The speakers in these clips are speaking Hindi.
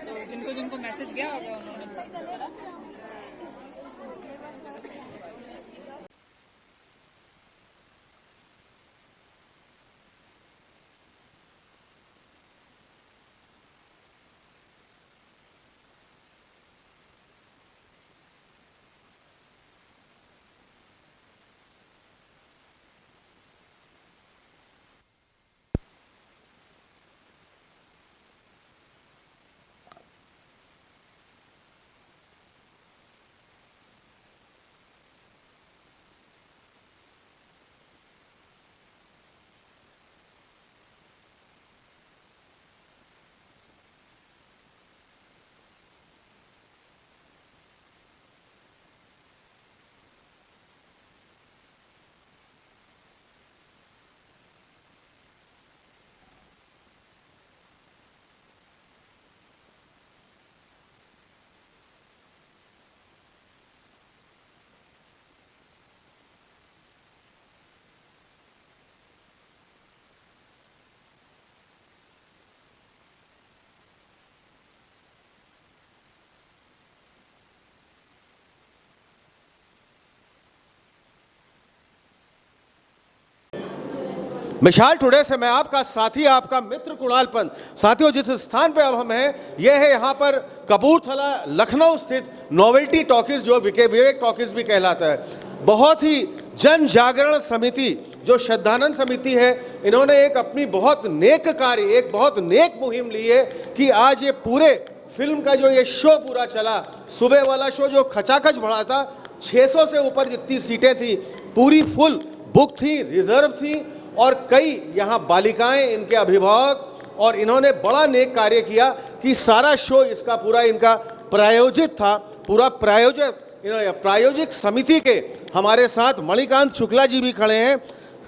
तो जिनको जिनको मैसेज गया होगा उन्होंने मिसाल टुडे से मैं आपका साथी, आपका मित्र कुणाल पंत। साथियों, जिस स्थान पे अब हम हैं, यह है यहाँ पर कपूरथला लखनऊ स्थित नोवेल्टी टॉकीज, जो विवेक टॉकीज भी कहलाता है। बहुत ही जन जागरण समिति, जो श्रद्धानंद समिति है, इन्होंने एक अपनी बहुत नेक कार्य, एक बहुत नेक मुहिम ली है कि आज ये पूरे फिल्म का जो ये शो पूरा चला, सुबह वाला शो जो खचाखच भरा था, 600 से ऊपर जितनी सीटें थी, पूरी फुल बुक थी, रिजर्व थी, और कई यहाँ बालिकाएं, इनके अभिभावक, और इन्होंने बड़ा नेक कार्य किया कि सारा शो इसका पूरा इनका प्रायोजित था। पूरा प्रायोजिक समिति के हमारे साथ मणिकांत शुक्ला जी भी खड़े हैं।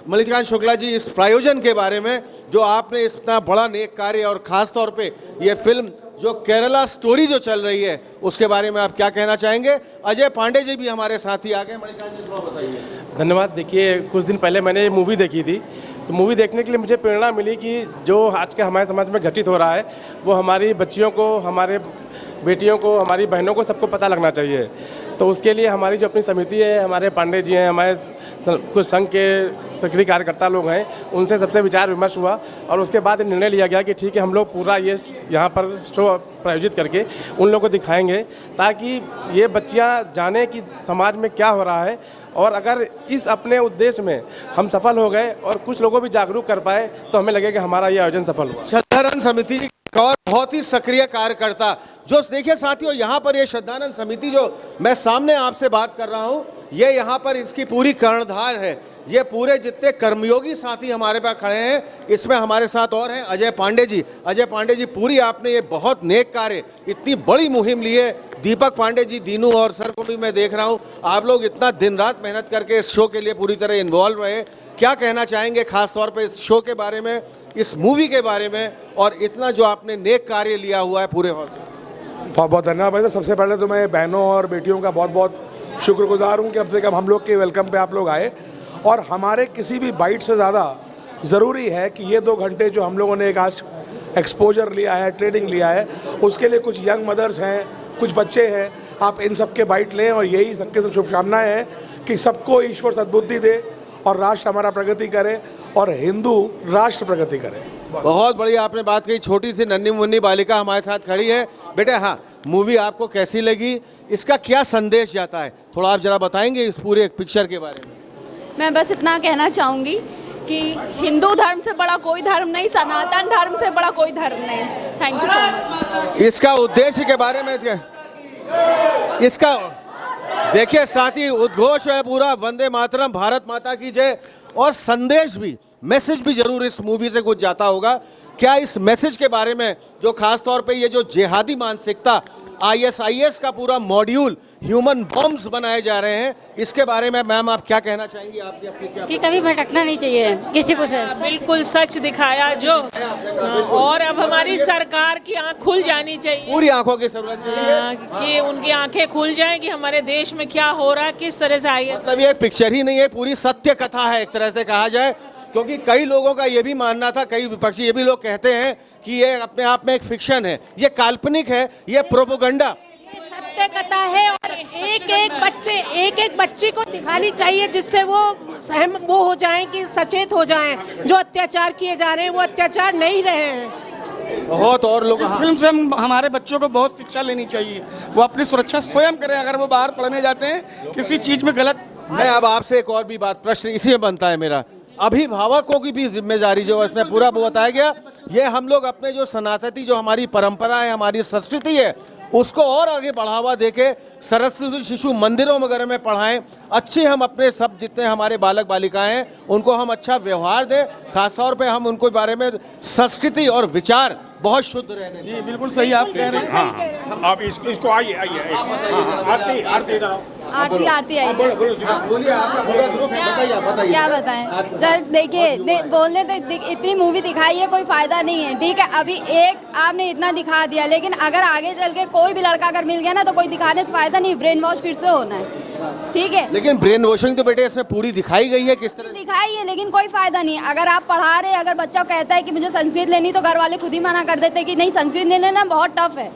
मणिकांत शुक्ला जी, इस प्रायोजन के बारे में, जो आपने इतना बड़ा नेक कार्य, और ख़ास तौर पे ये फिल्म जो केरला स्टोरी जो चल रही है, उसके बारे में आप क्या कहना चाहेंगे? अजय पांडे जी भी हमारे साथ ही आ गए। मणिकांत जी, थोड़ा बताइए। धन्यवाद। देखिए, कुछ दिन पहले मैंने ये मूवी देखी थी, तो मूवी देखने के लिए मुझे प्रेरणा मिली कि जो आज के हमारे समाज में घटित हो रहा है, वो हमारी बच्चियों को, हमारे बेटियों को, हमारी बहनों को, सबको पता लगना चाहिए। तो उसके लिए हमारी जो अपनी समिति है, हमारे पांडे जी हैं, हमारे कुछ संघ के सक्रिय कार्यकर्ता लोग हैं, उनसे सबसे विचार विमर्श हुआ, और उसके बाद निर्णय लिया गया कि ठीक है, हम लोग पूरा ये यहाँ पर शो प्रायोजित करके उन लोगों को दिखाएंगे, ताकि ये बच्चियाँ जाने कि समाज में क्या हो रहा है, और अगर इस अपने उद्देश्य में हम सफल हो गए और कुछ लोगों भी जागरूक कर पाए, तो हमें लगेगा हमारा ये आयोजन सफल हुआ। श्रद्धानंद समिति का और बहुत ही सक्रिय कार्यकर्ता, जो देखिए साथियों, यहाँ पर ये श्रद्धानंद समिति जो मैं सामने आपसे बात कर रहा हूँ, ये यहाँ पर इसकी पूरी कर्णधार है। ये पूरे जितने कर्मयोगी साथी हमारे पास खड़े हैं, इसमें हमारे साथ और हैं अजय पांडे जी। अजय पांडे जी, पूरी आपने ये बहुत नेक कार्य, इतनी बड़ी मुहिम ली है। दीपक पांडे जी, दीनू और सर को भी मैं देख रहा हूँ, आप लोग इतना दिन रात मेहनत करके इस शो के लिए पूरी तरह इन्वॉल्व रहे। क्या कहना चाहेंगे खास तौर पे इस शो के बारे में, इस मूवी के बारे में, और इतना जो आपने नेक कार्य लिया हुआ है पूरे हॉल में? बहुत बहुत धन्यवाद भाई। सबसे पहले तो मैं बहनों और बेटियों का बहुत बहुत शुक्रगुजार हूँ कि कम से कम हम लोग के वेलकम पे आप लोग आए, और हमारे किसी भी बाइट से ज़्यादा ज़रूरी है कि ये 2 घंटे जो हम लोगों ने एक आज एक्सपोजर लिया है, ट्रेनिंग लिया है, उसके लिए कुछ यंग मदर्स हैं, कुछ बच्चे हैं, आप इन सब के बाइट लें, और यही सबके सब शुभकामनाएँ हैं कि सबको ईश्वर सद्बुद्धि दे और राष्ट्र हमारा प्रगति करे और हिंदू राष्ट्र प्रगति करे। बहुत बढ़िया आपने बात कही। छोटी सी नन्ही मुन्नी बालिका हमारे साथ खड़ी है। बेटा, हाँ, मूवी आपको कैसी लगी, इसका क्या संदेश जाता है, थोड़ा आप जरा बताएंगे इस पूरे पिक्चर के बारे में? मैं बस इतना कहना चाहूँगी कि हिंदू धर्म से बड़ा कोई धर्म नहीं, सनातन धर्म से बड़ा कोई धर्म नहीं। Thank you so much. इसका उद्देश्य के बारे में क्या? इसका देखिए साथी, उद्घोष है पूरा, वंदे मातरम, भारत माता की जय, और संदेश भी मैसेज भी जरूर इस मूवी से कुछ जाता होगा। क्या इस मैसेज के बारे में जो खास तौर पे ये जो जिहादी मानसिकता ISIS का पूरा मॉड्यूल ह्यूमन बॉम्ब्स बनाए जा रहे हैं, इसके बारे में मैम आप क्या कहना चाहेंगी? आपकी अपनी क्या कि कभी भटकना नहीं चाहिए किसी को से। बिल्कुल सच दिखाया जो, और अब हमारी सरकार की आंख खुल जानी चाहिए, पूरी आंखों की जरूरत चाहिए कि उनकी आंखें खुल जाएं कि हमारे देश में क्या हो रहा है, किस तरह से आई है। मतलब ये एक पिक्चर ही नहीं है, पूरी सत्य कथा है एक तरह से कहा जाए, क्योंकि कई लोगों का ये भी मानना था, कई विपक्षी ये भी लोग कहते हैं कि ये अपने आप में एक फिक्शन है, ये काल्पनिक है, ये प्रोपोगंडा। सत्य कथा है और एक एक बच्चे को दिखानी चाहिए जिससे वो वो हो जाएं कि सचेत हो जाएं, जो अत्याचार किए जा रहे हैं वो अत्याचार नहीं रहे हैं। बहुत और लोग फिल्म से हमारे बच्चों को बहुत शिक्षा लेनी चाहिए, वो अपनी सुरक्षा स्वयं करें। अगर वो बाहर पढ़ने जाते हैं किसी चीज में गलत। मैं अब आपसे एक और भी बात, प्रश्न इसी में बनता है मेरा, अभिभावकों की भी जिम्मेदारी जो इसमें पूरा वो बताया गया, ये हम लोग अपने जो सनातनी जो हमारी परंपरा है, हमारी संस्कृति है, उसको और आगे बढ़ावा देके सरस्वती शिशु मंदिरों वगैरह में पढ़ाएं। अच्छे हम अपने सब जितने हमारे बालक बालिकाएं हैं उनको हम अच्छा व्यवहार दें, खासतौर पे हम उनको बारे में संस्कृति और विचार बहुत शुद्ध रहने। जी बिल्कुल सही आप कह रहे हैं। हाँ आप इसको आइए आरती इधर आओ। आरती आई बोलिए, आपका पूरा ग्रुप बताइए क्या बताएं सर। देखिए बोलने तो इतनी मूवी दिखाई है, कोई फायदा नहीं है, ठीक है। अभी एक आपने इतना दिखा दिया, लेकिन अगर आगे चल के कोई भी लड़का अगर मिल गया ना तो कोई दिखाने से फायदा नहीं, ब्रेन वॉश फिर से होना है, ठीक है। लेकिन ब्रेन वॉशिंग तो बेटे इसमें पूरी दिखाई गई है, किस तरह दिखाई है, लेकिन कोई फायदा नहीं। अगर आप पढ़ा रहे, अगर बच्चा कहता है कि मुझे संस्कृत लेनी, तो घर वाले खुद ही मना कर देते कि नहीं संस्कृत नहीं लेना, बहुत टफ है,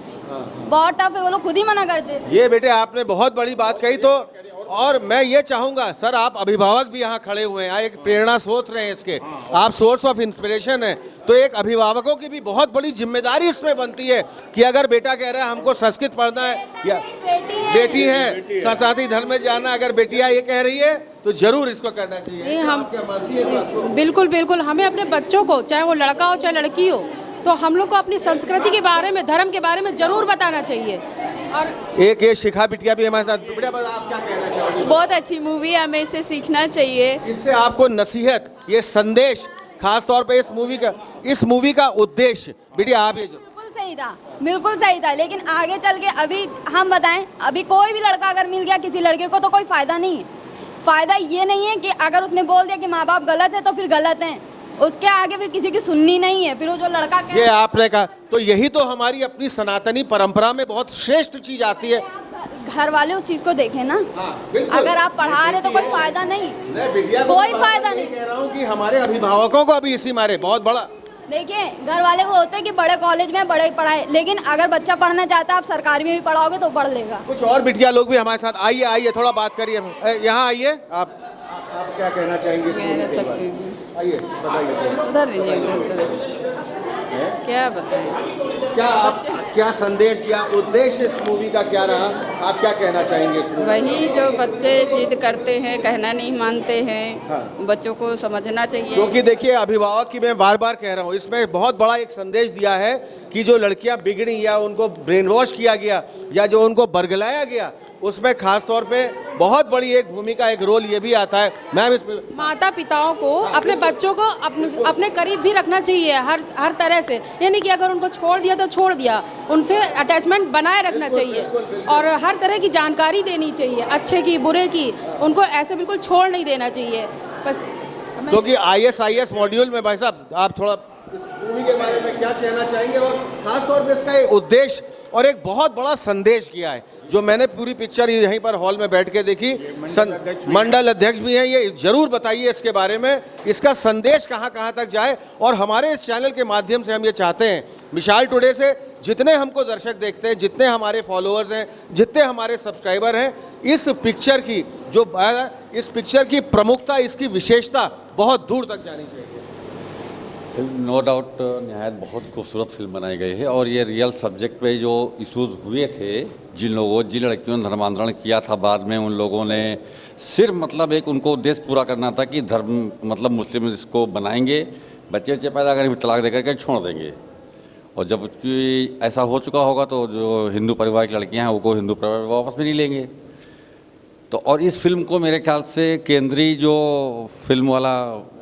बहुत टफ है, वो लोग खुद ही मना करते। ये बेटे आपने बहुत बड़ी बात कही। तो और मैं ये चाहूंगा सर, आप अभिभावक भी यहाँ खड़े हुए हैं, एक प्रेरणा स्रोत रहे हैं इसके, आप सोर्स ऑफ इंस्पिरेशन है, तो एक अभिभावकों की भी बहुत बड़ी जिम्मेदारी इसमें बनती है कि अगर बेटा कह रहा है हमको संस्कृत पढ़ना है या बेटी है सनातनी धर्म में जाना, अगर बेटियां ये कह रही है तो जरूर इसको करना चाहिए। हम क्या मानती है इस बात को? बिल्कुल बिल्कुल, हमें अपने बच्चों को, चाहे वो लड़का हो चाहे लड़की हो, तो हम लोग को अपनी संस्कृति के बारे में, धर्म के बारे में जरूर बताना चाहिए। और एक ये शिखा बिटिया भी हमारे साथ, बेटा आप क्या कहना चाहोगे? बहुत अच्छी मूवी है, हमें इसे सीखना चाहिए। इससे आपको नसीहत, ये संदेश, खास तौर पे इस मूवी का उद्देश्य, बेटिया आप ये जो बिल्कुल सही था, लेकिन आगे चल के अभी हम बताएं, अभी कोई भी लड़का अगर मिल गया किसी लड़के को तो कोई फायदा नहीं है। फायदा ये नहीं है कि अगर उसने बोल दिया कि माँ बाप गलत है तो फिर गलत है, उसके आगे फिर किसी की सुननी नहीं है। फिर वो जो लड़का ये आपने कहा, तो यही तो हमारी अपनी सनातनी परंपरा में बहुत श्रेष्ठ चीज आती है। घर वाले उस चीज को देखें ना। अगर आप पढ़ा रहे तो कोई फायदा नहीं, कोई फायदा नहीं। कह रहा हूँ कि हमारे अभिभावकों को अभी इसी मारे बहुत बड़ा, देखिए घर वाले वो होते हैं कि बड़े कॉलेज में बड़े पढ़ाए, लेकिन अगर बच्चा पढ़ना चाहता है आप सरकारी में भी पढ़ाओगे तो पढ़ लेगा। कुछ और बिटिया लोग भी हमारे साथ, आइए थोड़ा बात करिए, यहाँ आइए। आप क्या कहना चाहेंगे इस मूवी के बारे में? आइए बताइए। क्या बताएं, क्या संदेश, क्या उद्देश्य इस मूवी का क्या रहा, आप क्या कहना चाहेंगे इस मूवी? वही जो बच्चे जिद करते हैं, कहना नहीं मानते हैं, हाँ। बच्चों को समझना चाहिए। क्योंकि देखिए अभिभावक की मैं बार बार कह रहा हूँ, इसमें बहुत बड़ा एक संदेश दिया है कि जो लड़कियां बिगड़ी या उनको ब्रेन वॉश किया गया या जो उनको बरगलाया गया, उसमें खास तौर पे बहुत बड़ी एक भूमिका, एक रोल ये भी आता है। मैम इसमें माता पिताओं को अपने बच्चों को अपने करीब भी रखना चाहिए हर तरह से, ये नहीं कि अगर उनको छोड़ दिया तो छोड़ दिया, उनसे अटैचमेंट बनाए रखना चाहिए और हर तरह की जानकारी देनी चाहिए, अच्छे की बुरे की, उनको ऐसे बिल्कुल छोड़ नहीं देना चाहिए बस। क्योंकि ISIS मॉड्यूल में भाई साहब आप थोड़ा इस मूवी के बारे में क्या कहना चाहेंगे, और खास तौर पे इसका एक उद्देश्य और एक बहुत बड़ा संदेश किया है, जो मैंने पूरी पिक्चर यहीं पर हॉल में बैठ के देखी। मंडल अध्यक्ष भी हैं, ये जरूर बताइए इसके बारे में, इसका संदेश कहाँ कहाँ तक जाए। और हमारे इस चैनल के माध्यम से हम ये चाहते हैं, विशाल टुडे से जितने हमको दर्शक देखते हैं, जितने हमारे फॉलोअर्स हैं, जितने हमारे सब्सक्राइबर हैं, इस पिक्चर की प्रमुखता, इसकी विशेषता बहुत दूर तक जानी चाहिए। फिल्म नो डाउट निहायत बहुत खूबसूरत फिल्म बनाई गई है, और ये रियल सब्जेक्ट पे जो इश्यूज हुए थे, जिन लड़कियों ने धर्मांतरण किया था, बाद में उन लोगों ने सिर्फ मतलब एक उनको उद्देश्य पूरा करना था कि धर्म मतलब मुस्लिम इसको बनाएंगे, बच्चे पैदा करेंगे, तलाक दे करके छोड़ देंगे। और जब उसकी ऐसा हो चुका होगा तो जो हिंदू परिवार की लड़कियां हैं उनको हिंदू परिवार वापस भी नहीं लेंगे। तो और इस फिल्म को मेरे ख्याल से केंद्रीय जो फिल्म वाला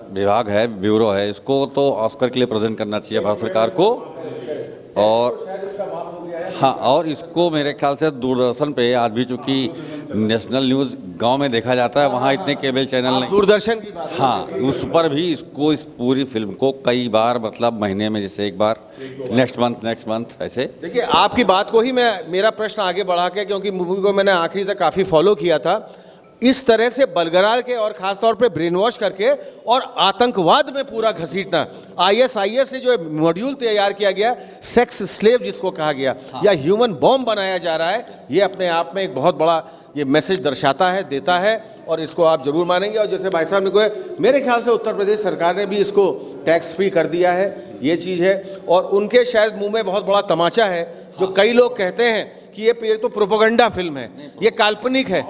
विभाग है, ब्यूरो है, इसको तो ऑस्कर के लिए प्रेजेंट करना चाहिए भारत सरकार को। और हाँ, और इसको मेरे ख्याल से दूरदर्शन पे आज भी, चूँकि नेशनल न्यूज़ गांव में देखा जाता है, वहाँ इतने केबल चैनल नहीं, दूरदर्शन की बात, हाँ, उस पर भी इसको, इस पूरी फिल्म को कई बार, मतलब महीने में जैसे एक बार, नेक्स्ट मंथ ऐसे। देखिए आपकी बात को ही मैं, मेरा प्रश्न आगे बढ़ा के, क्योंकि मूवी को मैंने आखिरी तक काफ़ी फॉलो किया था, इस तरह से बलगरा के और ख़ास तौर पे ब्रेन वॉश करके और आतंकवाद में पूरा घसीटना, ISIS से जो मॉड्यूल तैयार किया गया, सेक्स स्लेव जिसको कहा गया, या ह्यूमन बॉम्ब बनाया जा रहा है, ये अपने आप में एक बहुत बड़ा ये मैसेज दर्शाता है, देता है, और इसको आप जरूर मानेंगे। और जैसे भाई साहब ने कहा, मेरे ख्याल से उत्तर प्रदेश सरकार ने भी इसको टैक्स फ्री कर दिया है, ये चीज़ है। और उनके शायद मुंह में बहुत बड़ा तमाचा है, जो कई लोग कहते हैं कि ये तो प्रोपेगेंडा फिल्म है, ये काल्पनिक है।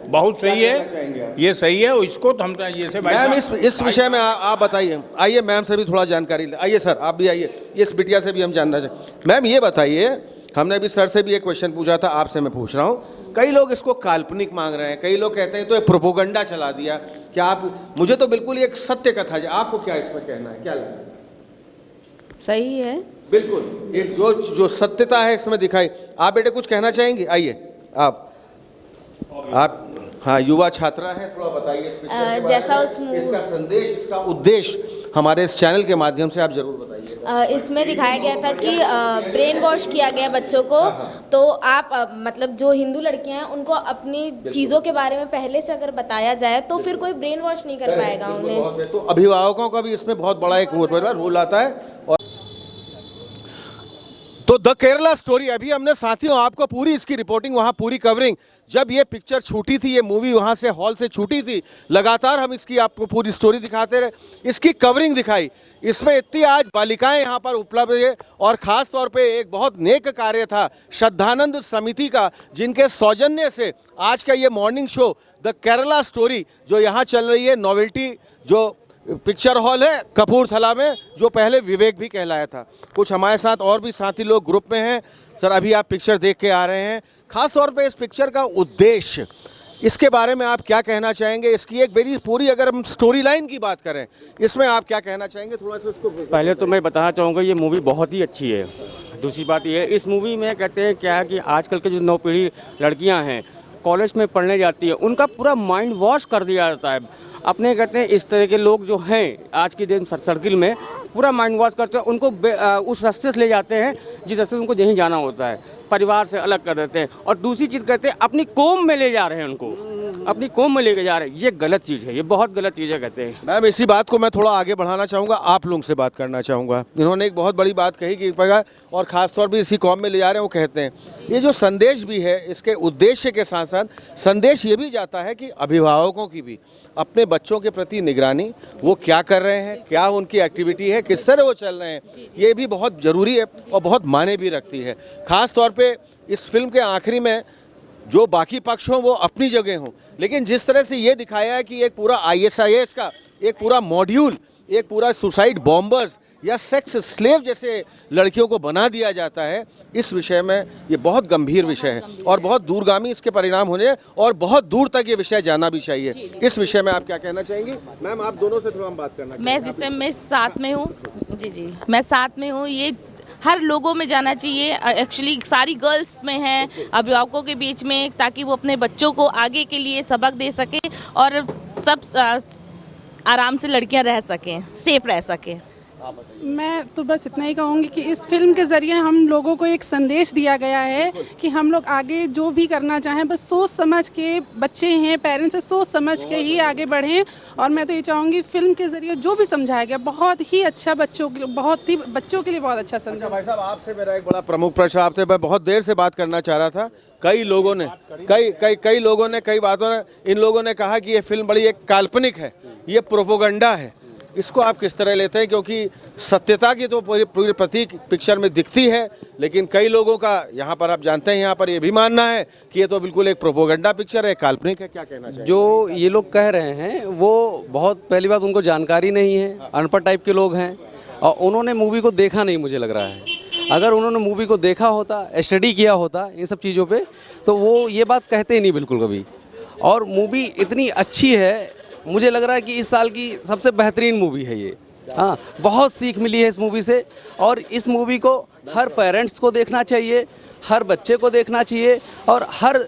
बहुत सही है, ये सही है। इसको तो हम जैसे मैम इस विषय में आप बताइए। आइए मैम से भी थोड़ा जानकारी ले, आइए सर आप भी आइए, इस बिटिया से भी हम जानना चाहें। मैम ये बताइए, हमने भी सर से भी एक क्वेश्चन पूछा था, आपसे मैं पूछ रहा हूँ, कई लोग इसको काल्पनिक मांग रहे हैं, कई लोग कहते हैं तो ये प्रोपेगेंडा चला दिया, क्या आप, मुझे तो बिल्कुल एक सत्य कथा है, आपको क्या इसमें कहना है, क्या लगता है? सही है। बिल्कुल एक जो सत्यता है इसमें दिखाई। आप बेटे कुछ कहना चाहेंगे? आइए आप हाँ, युवा छात्रा है, थोड़ा बताइए इस पिक्चर के बारे जैसा में, उस इसका संदेश, इसका उद्देश्य हमारे इस चैनल के माध्यम से आप जरूर बताइए। इसमें दिखाया गया था कि ब्रेन वॉश किया गया बच्चों को, तो आप मतलब जो हिंदू लड़कियां हैं उनको अपनी चीज़ों के बारे में पहले से अगर बताया जाए तो फिर कोई ब्रेन वॉश नहीं कर पाएगा उन्हें। तो अभिभावकों का भी इसमें बहुत बड़ा एक रोल आता है। और तो द केरला स्टोरी, अभी हमने साथियों आपको पूरी इसकी रिपोर्टिंग, वहाँ पूरी कवरिंग, जब ये पिक्चर छूटी थी, ये मूवी वहाँ से हॉल से छूटी थी, लगातार हम इसकी आपको पूरी स्टोरी दिखाते रहे, इसकी कवरिंग दिखाई। इसमें इतनी आज बालिकाएं यहाँ पर उपलब्ध है, और ख़ास तौर पे एक बहुत नेक कार्य था श्रद्धानंद समिति का, जिनके सौजन्य से आज का ये morning show the Kerala story जो यहाँ चल रही है, नोवेल्टी जो पिक्चर हॉल है कपूरथला में, जो पहले विवेक भी कहलाया था। कुछ हमारे साथ और भी साथी लोग ग्रुप में हैं। सर अभी आप पिक्चर देख के आ रहे हैं, खास तौर पे इस पिक्चर का उद्देश्य, इसके बारे में आप क्या कहना चाहेंगे? इसकी एक बड़ी पूरी, अगर हम स्टोरी लाइन की बात करें, इसमें आप क्या कहना चाहेंगे? थोड़ा सा उसको पहले तो मैं बताना चाहूँगा, ये मूवी बहुत ही अच्छी है। दूसरी बात ये है, इस मूवी में कहते हैं क्या है कि आजकल के जो नौपीढ़ी लड़कियाँ हैं, कॉलेज में पढ़ने जाती है, उनका पूरा माइंड वॉश कर दिया जाता है। अपने कहते हैं इस तरह के लोग जो हैं आज की दिन सर्किल में पूरा माइंड वॉश करते हैं, उनको उस रास्ते से ले जाते हैं जिस रास्ते से उनको यहीं जाना होता है, परिवार से अलग कर देते हैं। और दूसरी चीज़ कहते हैं अपनी कौम में ले जा रहे हैं, उनको अपनी कौम में लेके जा रहे हैं। ये गलत चीज़ है, ये बहुत गलत चीज़ है कहते हैं। मैम इसी बात को मैं थोड़ा आगे बढ़ाना चाहूँगा, आप लोगों से बात करना चाहूँगा। इन्होंने एक बहुत बड़ी बात कही कि और ख़ास तौर पे इसी कौम में ले जा रहे हैं, वो कहते हैं ये जो संदेश भी है, इसके उद्देश्य के साथ साथ संदेश ये भी जाता है कि अभिभावकों की भी अपने बच्चों के प्रति निगरानी, वो क्या कर रहे हैं, क्या उनकी एक्टिविटी है, किस तरह वो चल रहे हैं, ये भी बहुत ज़रूरी है और बहुत मायने भी रखती है। ख़ास तौर पे इस फिल्म के आखिरी में जो बाकी पक्ष हों वो अपनी जगह हों, लेकिन जिस तरह से ये दिखाया है कि एक पूरा ISIS का एक पूरा मॉड्यूल, एक पूरा सुसाइड बॉम्बर्स या सेक्स स्लेव जैसे लड़कियों को बना दिया जाता है, इस विषय में ये बहुत गंभीर विषय है और बहुत दूरगामी इसके परिणाम होने, और बहुत दूर तक ये विषय जाना भी चाहिए। इस विषय में आप क्या कहना चाहेंगी? मैम आप दोनों से थोड़ा हम बात करना मैं जिससे मैं साथ में हूँ, जी मैं साथ में हूँ, ये हर लोगों में जाना चाहिए। एक्चुअली सारी गर्ल्स में है, अभिभावकों के बीच में, ताकि वो अपने बच्चों को आगे के लिए सबक दे सके और सब आराम से लड़कियां रह सकें, सेफ रह सकें। मैं तो बस इतना ही कहूँगी कि इस फिल्म के ज़रिए हम लोगों को एक संदेश दिया गया है कि हम लोग आगे जो भी करना चाहें, बस सोच समझ के, बच्चे हैं पेरेंट्स से सोच समझ के ही आगे बढ़ें। और मैं तो ये चाहूँगी फिल्म के ज़रिए जो भी समझाया गया बहुत ही अच्छा, बच्चों के लिए बहुत अच्छा समझा। भाई साहब आपसे मेरा एक बड़ा प्रमुख प्रश्न, आपसे मैं बहुत देर से बात करना चाह रहा था। कई लोगों ने कई बातों ने इन लोगों ने कहा कि ये फिल्म बड़ी एक काल्पनिक है, ये प्रोपेगेंडा है। इसको आप किस तरह लेते हैं? क्योंकि सत्यता की तो पूरी प्रतीक पिक्चर में दिखती है, लेकिन कई लोगों का यहाँ पर आप जानते हैं यहाँ पर ये भी मानना है कि ये तो बिल्कुल एक प्रोपेगेंडा पिक्चर है, काल्पनिक है। क्या कहना चाहिए? जो ये लोग कह रहे हैं वो बहुत, पहली बात उनको जानकारी नहीं है, अनपढ़ टाइप के लोग हैं और उन्होंने मूवी को देखा नहीं मुझे लग रहा है। अगर उन्होंने मूवी को देखा होता, स्टडी किया होता इन सब चीज़ों पे, तो वो ये बात कहते ही नहीं बिल्कुल कभी। और मूवी इतनी अच्छी है मुझे लग रहा है कि इस साल की सबसे बेहतरीन मूवी है ये। हाँ, बहुत सीख मिली है इस मूवी से, और इस मूवी को हर पेरेंट्स को देखना चाहिए, हर बच्चे को देखना चाहिए, और हर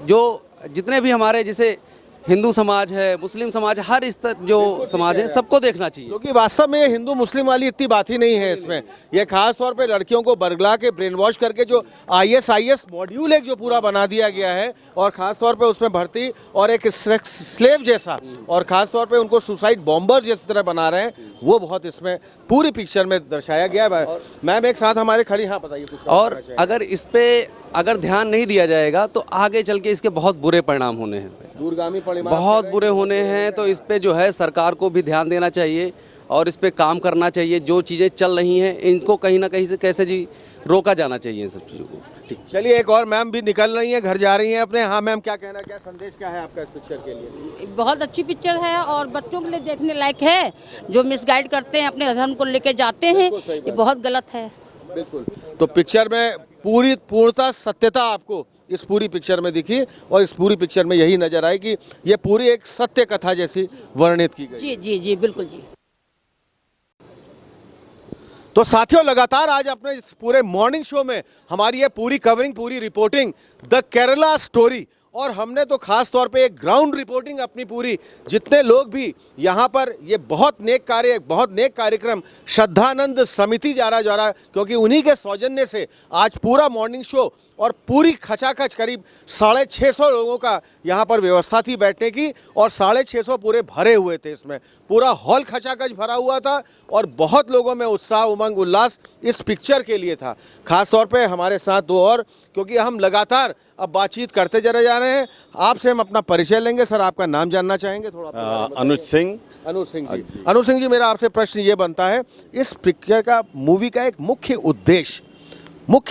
जो जितने भी हमारे जैसे हिंदू समाज है, मुस्लिम समाज, हर इस तरह जो समाज है सबको देखना चाहिए। क्योंकि वास्तव में ये हिंदू मुस्लिम वाली इतनी बात ही नहीं है इसमें। ये खास तौर पे लड़कियों को बरगला के ब्रेन वॉश करके जो ISIS मॉड्यूल एक जो पूरा बना दिया गया है, और ख़ास तौर पे उसमें भर्ती और एक स्लेव जैसा, और ख़ास तौर पे उनको सुसाइड बॉम्बर जिस तरह बना रहे हैं, वो बहुत इसमें पूरी पिक्चर में दर्शाया गया है। मैम एक साथ हमारे खड़ी, हाँ बताइए कुछ। और अगर इस पे अगर ध्यान नहीं दिया जाएगा तो आगे चल के इसके बहुत बुरे परिणाम होने हैं, दूरगामी परिणाम बहुत बुरे होने हैं। तो इस पे जो है सरकार को भी ध्यान देना चाहिए और इस पे काम करना चाहिए। जो चीज़ें चल रही हैं इनको कहीं ना कहीं से कैसे जी रोका जाना चाहिए इन सब चीज़ों को। ठीक, चलिए एक और मैम भी निकल रही हैं, घर जा रही हैं अपने। हाँ मैम, क्या कहना, क्या संदेश क्या है आपका इस पिक्चर के लिए? बहुत अच्छी पिक्चर है और बच्चों के लिए देखने लायक है। जो मिसगाइड करते हैं, अपने धर्म को लेके जाते हैं, ये बहुत गलत है। बिल्कुल। तो पिक्चर में पूर्णतः सत्यता आपको इस पूरी पिक्चर में दिखी, और इस पूरी पिक्चर में यही नजर आई कि ये पूरी एक सत्य कथा जैसी वर्णित की गई। जी जी जी, बिल्कुल जी। तो साथियों, लगातार आज अपने इस पूरे मॉर्निंग शो में हमारी ये पूरी कवरिंग, पूरी रिपोर्टिंग द केरला स्टोरी, और हमने तो खास तौर पे एक ग्राउंड रिपोर्टिंग अपनी पूरी, जितने लोग भी यहाँ पर ये बहुत नेक कार्यक्रम श्रद्धानंद समिति जा रहा है, क्योंकि उन्हीं के सौजन्य से आज पूरा मॉर्निंग शो और पूरी खचाखच करीब 650 लोगों का यहाँ पर व्यवस्था थी बैठने की, और 650 पूरे भरे हुए थे। इसमें पूरा हॉल खचाखच भरा हुआ था, और बहुत लोगों में उत्साह, उमंग, उल्लास इस पिक्चर के लिए था। खास तौर पे हमारे साथ दो और, क्योंकि हम लगातार अब बातचीत करते चले जा रहे हैं। आपसे हम अपना परिचय लेंगे। सर, आपका नाम जानना चाहेंगे थोड़ा? अनुज सिंह। अनुज सिंह जी। अनुज सिंह जी, मेरा आपसे प्रश्न ये बनता है, इस पिक्चर का, मूवी का एक मुख्य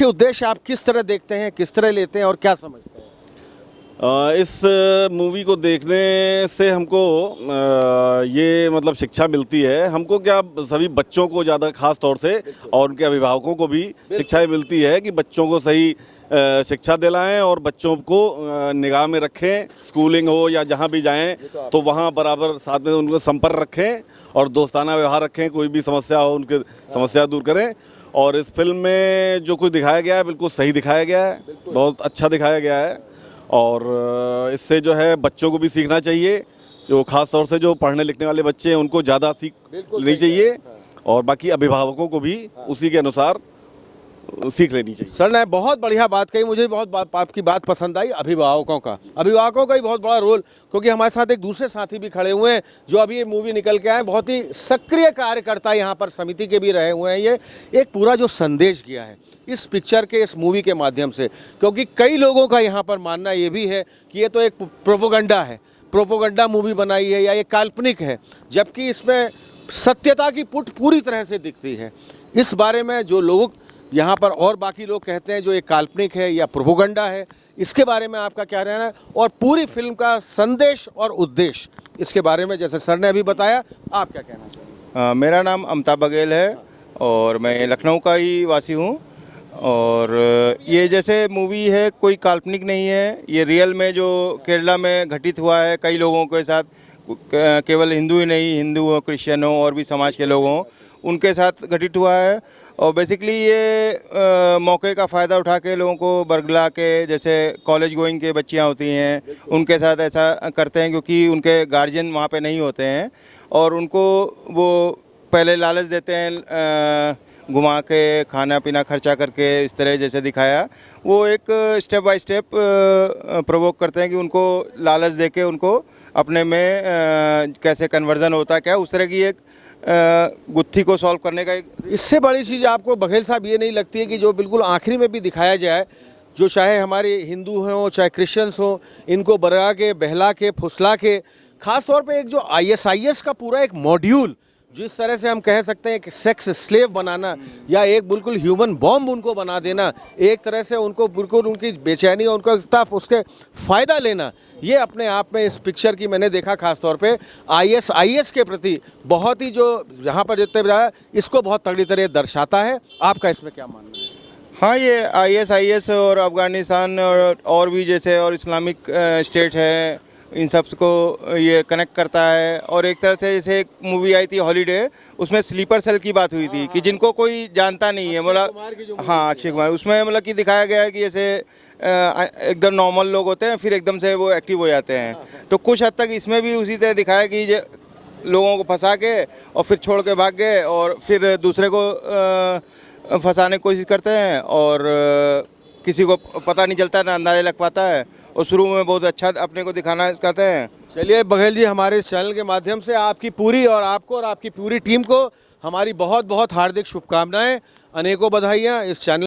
उद्देश्य आप किस तरह देखते हैं, किस तरह लेते हैं और क्या समझते हैं? इस मूवी को देखने से हमको ये मतलब शिक्षा मिलती है। हमको क्या, सभी बच्चों को ज़्यादा खास तौर से, और उनके अभिभावकों को भी शिक्षा मिलती है कि बच्चों को सही शिक्षा दिलाएं और बच्चों को निगाह में रखें। स्कूलिंग हो या जहाँ भी जाएं तो वहाँ बराबर साथ में उनको संपर्क रखें और दोस्ताना व्यवहार रखें। कोई भी समस्या हो उनके समस्या दूर करें। और इस फिल्म में जो कुछ दिखाया गया है बिल्कुल सही दिखाया गया है, बहुत अच्छा दिखाया गया है, और इससे जो है बच्चों को भी सीखना चाहिए। जो खास तौर से जो पढ़ने लिखने वाले बच्चे हैं उनको ज़्यादा सीख लेनी चाहिए, और बाकी अभिभावकों को भी उसी के अनुसार सीख लेनी चाहिए। सर ने बहुत बढ़िया बात कही, मुझे बहुत आपकी बात पसंद आई। अभिभावकों का ही बहुत बड़ा रोल, क्योंकि हमारे साथ एक दूसरे साथी भी खड़े हुए हैं जो अभी ये मूवी निकल के आए, बहुत ही सक्रिय कार्यकर्ता यहाँ पर समिति के भी रहे हुए हैं। ये एक पूरा जो संदेश किया है इस पिक्चर के, इस मूवी के माध्यम से, क्योंकि कई लोगों का यहाँ पर मानना ये भी है कि ये तो एक प्रोपोगंडा मूवी बनाई है या ये काल्पनिक है, जबकि इसमें सत्यता की पुट पूरी तरह से दिखती है। इस बारे में जो लोग यहाँ पर और बाकी लोग कहते हैं जो ये काल्पनिक है या प्रोपोगंडा है, इसके बारे में आपका क्या रहना है, और पूरी फिल्म का संदेश और उद्देश्य, इसके बारे में जैसे सर ने अभी बताया, आप क्या कहना चाहिए? मेरा नाम अमिताभ बघेल है और मैं लखनऊ का ही वासी हूँ। और ये जैसे मूवी है कोई काल्पनिक नहीं है, ये रियल में जो केरला में घटित हुआ है कई लोगों के साथ, केवल हिंदू ही नहीं, हिंदू हो, क्रिश्चियन हो, और भी समाज के लोग हों, उनके साथ घटित हुआ है। और बेसिकली ये मौके का फ़ायदा उठा के लोगों को बरगला के, जैसे कॉलेज गोइंग के बच्चियां होती हैं उनके साथ ऐसा करते हैं, क्योंकि उनके गार्जियन वहाँ पे नहीं होते हैं, और उनको वो पहले लालच देते हैं, घुमा के खाना पीना खर्चा करके, इस तरह जैसे दिखाया। वो एक स्टेप बाय स्टेप प्रोवोक करते हैं कि उनको लालच दे के उनको अपने में कैसे कन्वर्जन होता है, क्या उस तरह की एक गुत्थी को सॉल्व करने का। इससे बड़ी चीज़ आपको बघेल साहब ये नहीं लगती है कि जो बिल्कुल आखिरी में भी दिखाया जाए, जो चाहे हमारे हिंदू हों चाहे क्रिश्चियंस हों, इनको बरा के, बहला के, फुसला के, खास तौर पे एक जो ISIS का पूरा एक मॉड्यूल, जिस तरह से हम कह सकते हैं कि सेक्स स्लेव बनाना या एक बिल्कुल ह्यूमन बॉम्ब उनको बना देना, एक तरह से उनको बिल्कुल उनकी बेचैनी और उनका उसके फ़ायदा लेना, ये अपने आप में इस पिक्चर की मैंने देखा खास तौर पे ISIS के प्रति बहुत ही जो यहाँ पर जितने भी इसको बहुत तगड़ी तरह दर्शाता है। आपका इसमें क्या मानना है? हाँ, ये ISIS और अफ़गानिस्तान और भी जैसे और इस्लामिक स्टेट है, इन सब को ये कनेक्ट करता है। और एक तरह से जैसे एक मूवी आई थी हॉलीडे, उसमें स्लीपर सेल की बात हुई थी कि जिनको कोई जानता नहीं है, मतलब हाँ अक्षय कुमार, उसमें मतलब कि दिखाया गया है कि जैसे एकदम नॉर्मल लोग होते हैं फिर एकदम से वो एक्टिव हो जाते हैं। तो कुछ हद तक इसमें भी उसी तरह दिखाया कि लोगों को फंसा के और फिर छोड़ के भाग गए और फिर दूसरे को फंसाने की कोशिश करते हैं और किसी को पता नहीं चलता, ना अंदाजा लग पाता है, और शुरू में बहुत अच्छा अपने को दिखाना चाहते हैं। चलिए बघेल जी, हमारे इस चैनल के माध्यम से आपकी पूरी और आपको और आपकी पूरी टीम को हमारी बहुत बहुत हार्दिक शुभकामनाएं, अनेकों बधाइयाँ इस चैनल।